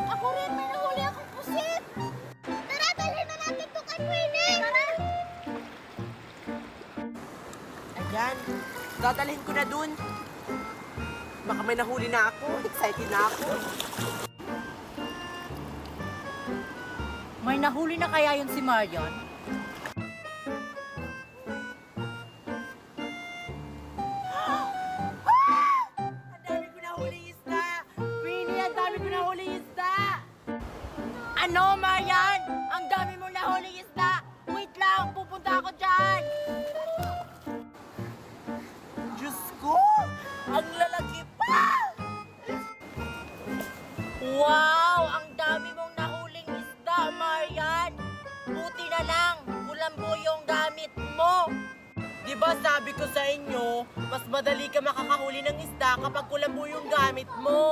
Ako rin, may nahuli akong pusit! Tara, dalhin na natin to kay Queenie! Tara! Ayan, dadalhin ko na dun. Baka may nahuli na ako. Excited na ako. May nahuli na kaya yun si Marian? Ang dami ko nahuling isda! Queenie, ang dami ko nahuling isda! Ano, Marian? Ang dami mong nahuling isda! Wait lang, pupunta ako dyan! Diyos ko! Ang lalaki pa! Wow! Ang dami mong nahuling isda, Marian! Buti na lang, kulambo yung gamit mo! Di ba sabi ko sa inyo, mas madali ka makakahuli ng isda kapag kulambo yung gamit mo?